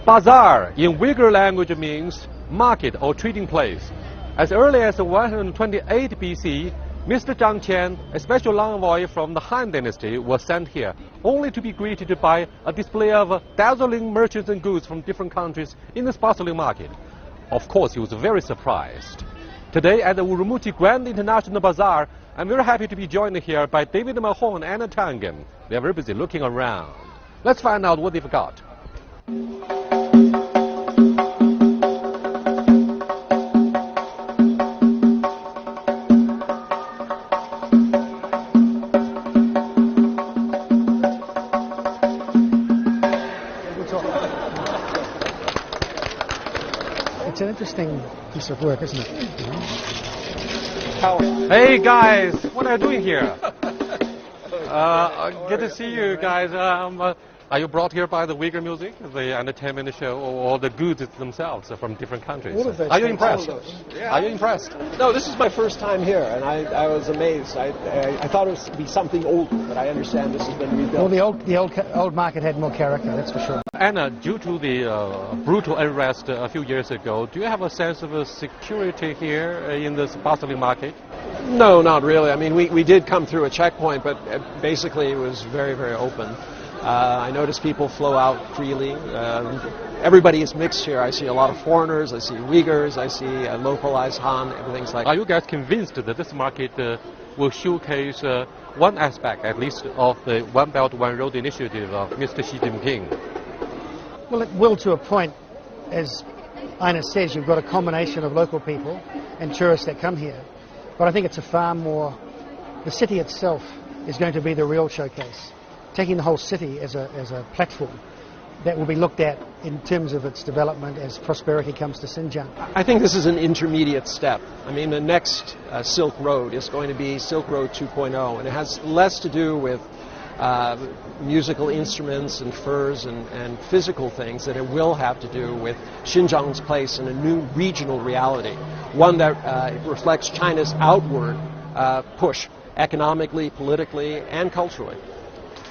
Bazaar in Uyghur language means market or trading place. As early as 128 BC, Mr. Zhang Qian, a special envoy from the Han Dynasty, was sent here, only to be greeted by a display of dazzling merchants and goods from different countries in this bustling market. Of course, he was very surprised. Today at the Urumqi Grand International Bazaar, I'm very happy to be joined here by David Mahon and Anna Tangen. They're very busy looking around. Let's find out what they've got. It's an interesting piece of work, isn't it? Hey guys, what are you doing here? Good to see you guys. Are you brought here by the Uyghur music, the entertainment show, or the goods themselves from different countries? All of those Are you things. impressed? All of those. Yeah. Are you impressed? No, this is my first time here, and I was amazed. I thought it would be something older, but I understand this has been rebuilt. Well, the old market had more character, that's for sure. Anna, due to the brutal arrest a few years ago, do you have a sense of security here in this bustling market? No, not really. I mean, we did come through a checkpoint, but basically it was very, very open. I noticed people flow out freely. Everybody is mixed here. I see a lot of foreigners, I see Uyghurs, I see localized Han, everything's like. Are you guys convinced that this market will showcase one aspect, at least, of the One Belt, One Road initiative of Mr. Xi Jinping? Well, it will to a point. As Ina says, you've got a combination of local people and tourists that come here. But I think it's a far more... The city itself is going to be the real showcase. Taking the whole city as a platform that will be looked at in terms of its development as prosperity comes to Xinjiang. I think this is an intermediate step. I mean, the next Silk Road is going to be Silk Road 2.0, and it has less to do with musical instruments and furs and physical things than it will have to do with Xinjiang's place in a new regional reality, one that reflects China's outward push economically, politically, and culturally.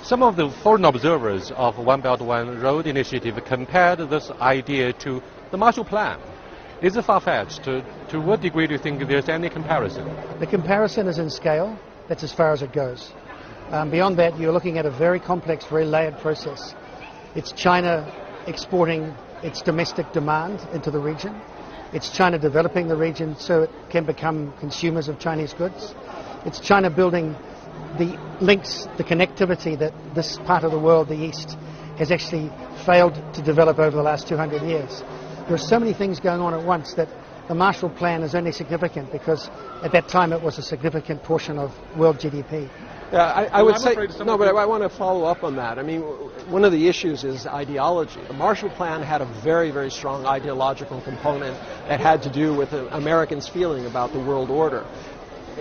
Some of the foreign observers of One Belt, One Road initiative compared this idea to the Marshall Plan. Is it far-fetched? To what degree do you think there's any comparison? The comparison is in scale. That's as far as it goes. Beyond that, you're looking at a very complex, very layered process. It's China exporting its domestic demand into the region. It's China developing the region so it can become consumers of Chinese goods. It's China building the links, the connectivity that this part of the world, the East, has actually failed to develop over the last 200 years. There are so many things going on at once that the Marshall Plan is only significant because at that time it was a significant portion of world GDP. Yeah, I would say, no, but I want to follow up on that. I mean, one of the issues is ideology. The Marshall Plan had a very, very strong ideological component that had to do with the Americans' feeling about the world order.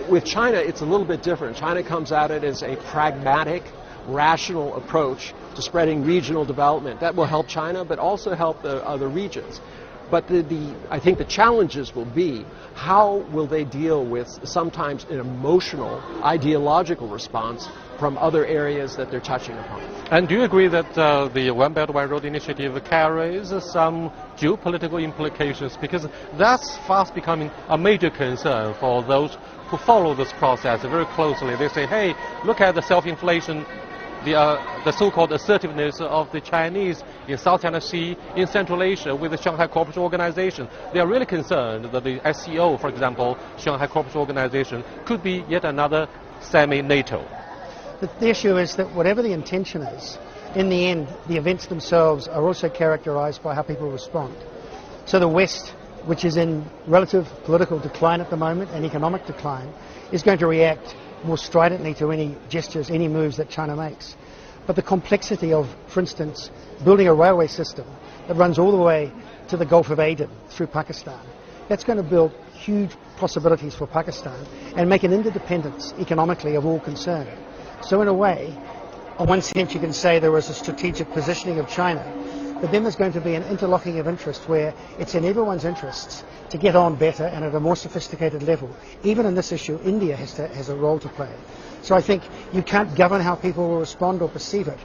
With China, it's a little bit different. China comes at it as a pragmatic, rational approach to spreading regional development. That will help China, but also help the other regions. But I think the challenges will be how will they deal with sometimes an emotional, ideological response from other areas that they're touching upon. And do you agree that the One Belt, One Road initiative carries some geopolitical implications? Because that's fast becoming a major concern for those who follow this process very closely. They say, hey, look at the self-inflation, the so-called assertiveness of the Chinese in South China Sea, in Central Asia with the Shanghai Cooperation Organization. They are really concerned that the SCO, for example, Shanghai Cooperation Organization, could be yet another semi-NATO. The issue is that whatever the intention is, in the end, the events themselves are also characterized by how people respond. So the West, which is in relative political decline at the moment and economic decline, is going to react more stridently to any gestures, any moves that China makes. But the complexity of, for instance, building a railway system that runs all the way to the Gulf of Aden through Pakistan, that's going to build huge possibilities for Pakistan and make an interdependence economically of all concerned. So in a way, in one sense you can say there was a strategic positioning of China, but then there's going to be an interlocking of interest where it's in everyone's interests to get on better and at a more sophisticated level. Even in this issue, India has a role to play. So I think you can't govern how people will respond or perceive it,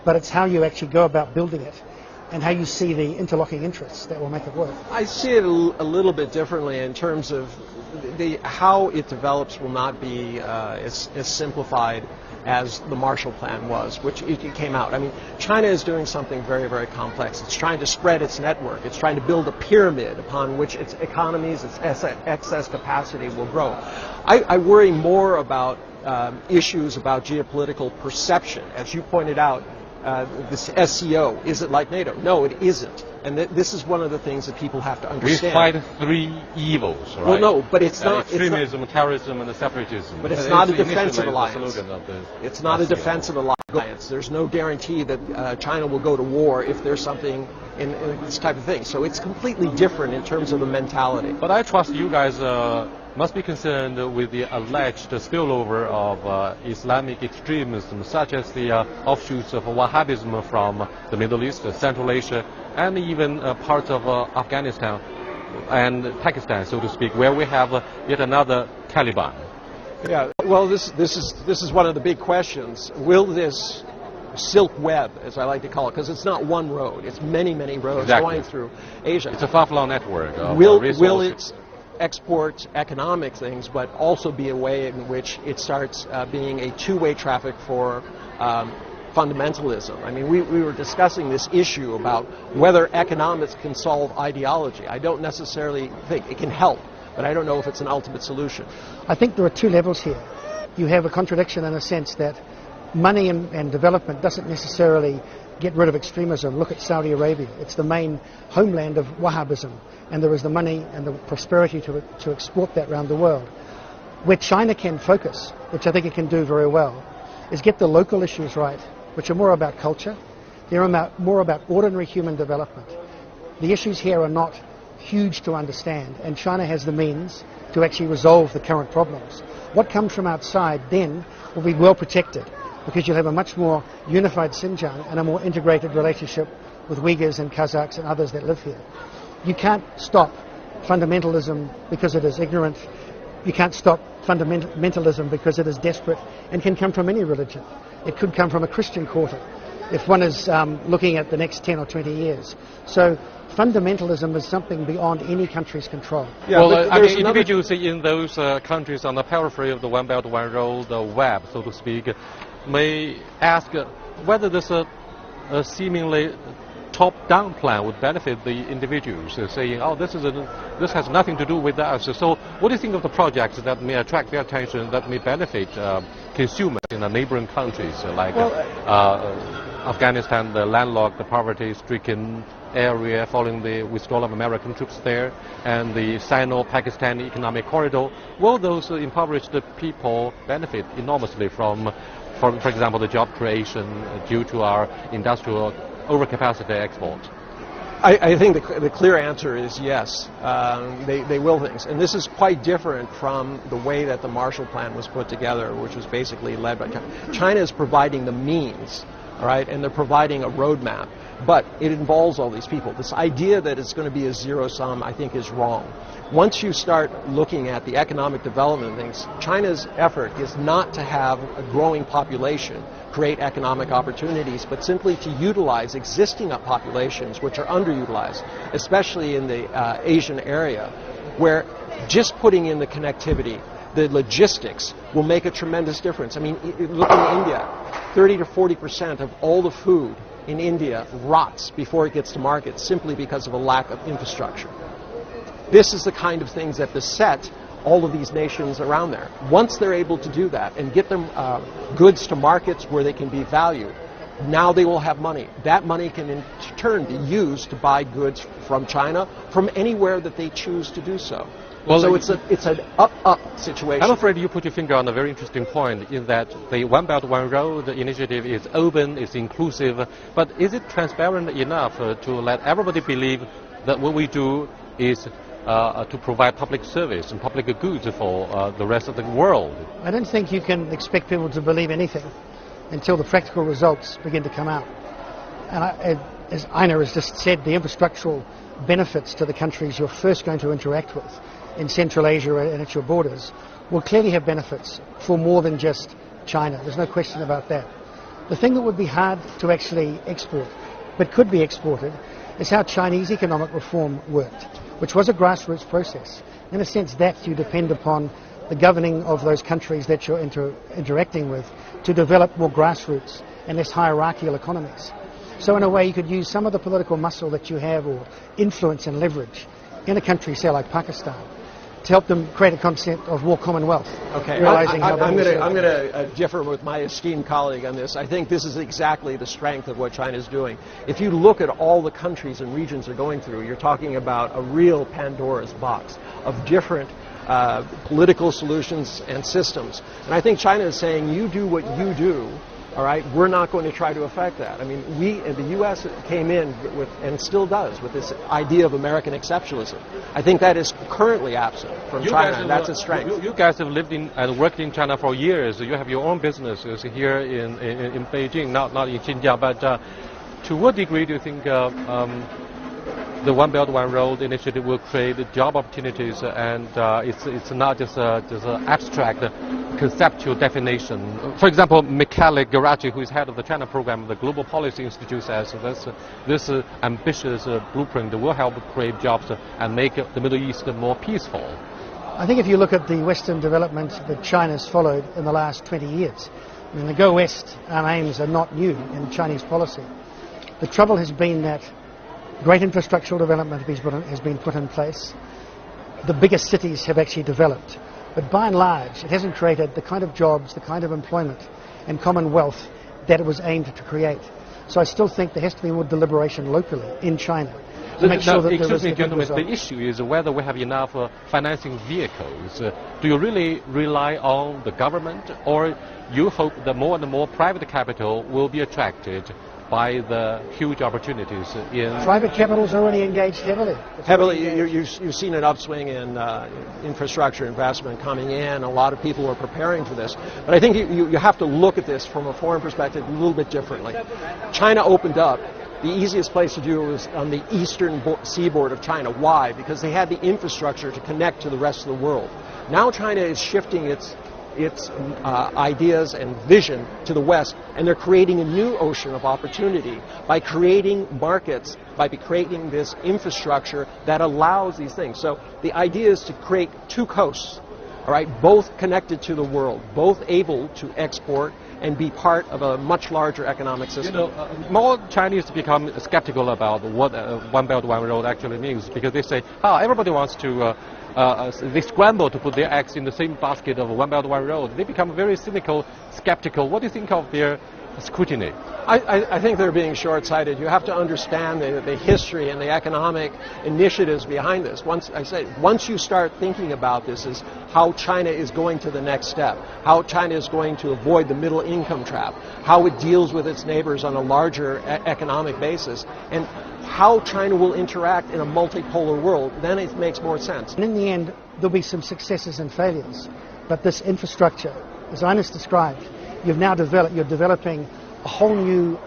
but it's how you actually go about building it. and how you see the interlocking interests that will make it work. I see it a little bit differently in terms of how it develops will not be as simplified as the Marshall Plan was, which it came out. I mean, China is doing something very, very complex. It's trying to spread its network. It's trying to build a pyramid upon which its economies, its excess capacity will grow. I worry more about issues about geopolitical perception. As you pointed out, this SCO, is it like NATO? No, it isn't. And this is one of the things that people have to understand. We fight three evils, right? Well, no, but it's not extremism, terrorism, and separatism. But it's not a defensive alliance. It's not a defensive alliance. There's no guarantee that China will go to war if there's something in this type of thing. So it's completely different in terms of the mentality. But I trust you guys must be concerned with the alleged spillover of Islamic extremism, such as the offshoots of Wahhabism from the Middle East, Central Asia, and even parts of Afghanistan and Pakistan, so to speak, where we have yet another Taliban. Yeah, well, this is one of the big questions. Will this Silk Web, as I like to call it, because it's not one road, it's many, many roads going through Asia. It's a far-flung network. Will it export economic things, but also be a way in which it starts being a two-way traffic for fundamentalism? I mean, we were discussing this issue about whether economics can solve ideology. I don't necessarily think it can help, but I don't know if it's an ultimate solution. I think there are two levels here. You have a contradiction in a sense that money and development doesn't necessarily get rid of extremism. Look at Saudi Arabia. It's the main homeland of Wahhabism, and there is the money and the prosperity to export that around the world. Where China can focus, which I think it can do very well, is get the local issues right, which are more about culture. They're more about ordinary human development. The issues here are not huge to understand, and China has the means to actually resolve the current problems. What comes from outside then will be well protected, because you'll have a much more unified Xinjiang and a more integrated relationship with Uyghurs and Kazakhs and others that live here. You can't stop fundamentalism because it is ignorant. You can't stop fundamentalism because it is desperate and can come from any religion. It could come from a Christian quarter if one is looking at the next 10 or 20 years. So fundamentalism is something beyond any country's control. Yeah, well, I mean, individuals in those countries on the periphery of the One Belt, One Road, the web, so to speak, may ask whether this seemingly top-down plan would benefit the individuals, saying, oh, this has nothing to do with us. So what do you think of the projects that may attract their attention, that may benefit consumers in the neighboring countries, like Afghanistan, the landlocked, the poverty-stricken area following the withdrawal of American troops there, and the Sino-Pakistani economic corridor? Will those impoverished people benefit enormously from, for example, the job creation due to our industrial overcapacity export? I think the clear answer is yes. They will things. And this is quite different from the way that the Marshall Plan was put together, which was basically led by China. China is providing the means, all right, and they're providing a roadmap. But it involves all these people. This idea that it's going to be a zero sum, I think, is wrong. Once you start looking at the economic development things, China's effort is not to have a growing population create economic opportunities, but simply to utilize existing populations which are underutilized, especially in the Asian area, where just putting in the connectivity, the logistics will make a tremendous difference. I mean, look in India, 30 to 40% of all the food in India rots before it gets to market simply because of a lack of infrastructure. This is the kind of things that beset all of these nations around there. Once they're able to do that and get them goods to markets where they can be valued, now they will have money. That money can in turn be used to buy goods from China, from anywhere that they choose to do so. Well, so it's an up situation. I'm afraid you put your finger on a very interesting point, in that the One Belt, One Road initiative is open, it's inclusive, but is it transparent enough to let everybody believe that what we do is to provide public service and public goods for the rest of the world? I don't think you can expect people to believe anything until the practical results begin to come out. And as Ina has just said, the infrastructural benefits to the countries you're first going to interact with in Central Asia and at your borders will clearly have benefits for more than just China. There's no question about that. The thing that would be hard to actually export but could be exported, is how Chinese economic reform worked, which was a grassroots process. In a sense, that you depend upon the governing of those countries that you're interacting with to develop more grassroots and less hierarchical economies. So in a way, you could use some of the political muscle that you have or influence and leverage in a country, say like Pakistan, to help them create a concept of more commonwealth. Okay, I'm going to differ with my esteemed colleague on this. I think this is exactly the strength of what China is doing. If you look at all the countries and regions they're going through, you're talking about a real Pandora's box of different political solutions and systems. And I think China is saying, you do what you do. All right, we're not going to try to affect that. I mean, the U.S. came in with, and still does, with this idea of American exceptionalism. I think that is currently absent from China, and that's a strength. You guys have lived in and worked in China for years. You have your own businesses here in Beijing, not in Xinjiang. But to what degree do you think the One Belt One Road initiative will create job opportunities, and it's not just an abstract conceptual definition? For example, Michele Geraci, who is head of the China program of the Global Policy Institute, says this ambitious blueprint will help create jobs and make the Middle East more peaceful. I think if you look at the Western development that China's followed in the last 20 years, I mean, the Go West aims are not new in Chinese policy. The trouble has been that great infrastructural development has been put in place. The biggest cities have actually developed. But by and large, it hasn't created the kind of jobs, the kind of employment and commonwealth that it was aimed to create. So I still think there has to be more deliberation locally in China to make sure that there is a good result. The issue is whether we have enough financing vehicles. Do you really rely on the government, or you hope that more and more private capital will be attracted by the huge opportunities in... Private capital's already engaged heavily. You've seen an upswing in infrastructure investment coming in. A lot of people are preparing for this. But I think you have to look at this from a foreign perspective a little bit differently. China opened up. The easiest place to do it was on the eastern seaboard of China. Why? Because they had the infrastructure to connect to the rest of the world. Now China is shifting its ideas and vision to the West, and they're creating a new ocean of opportunity by creating markets, by creating this infrastructure that allows these things. So the idea is to create two coasts, all right, both connected to the world, both able to export and be part of a much larger economic system. You know, more Chinese become skeptical about what One Belt One Road actually means, because they say, everybody wants to they scramble to put their eggs in the same basket of One Belt One Road. They become very cynical, skeptical. What do you think of their scrutiny? I think they're being short-sighted. You have to understand the history and the economic initiatives behind this. Once you start thinking about this as how China is going to the next step, how China is going to avoid the middle income trap, how it deals with its neighbors on a larger economic basis, and how China will interact in a multipolar world, then it makes more sense. And in the end, there'll be some successes and failures. But this infrastructure, as Ines described, you're developing a whole new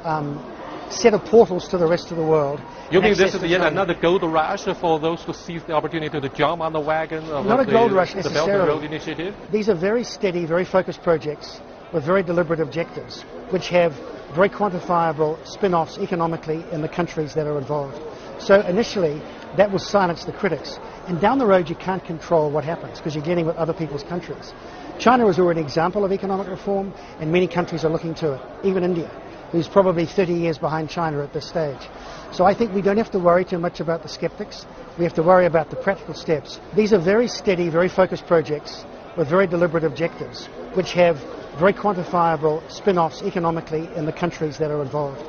set of portals to the rest of the world. You think this is yet another gold rush for those who seize the opportunity to jump on the wagon of Not a gold rush necessarily. The Belt and Road Initiative? These are very steady, very focused projects with very deliberate objectives, which have very quantifiable spin-offs economically in the countries that are involved. So initially, that will silence the critics. And down the road, you can't control what happens because you're dealing with other people's countries. China is already an example of economic reform, and many countries are looking to it, even India, who's probably 30 years behind China at this stage. So I think we don't have to worry too much about the skeptics. We have to worry about the practical steps. These are very steady, very focused projects with very deliberate objectives, which have very quantifiable spin-offs economically in the countries that are involved.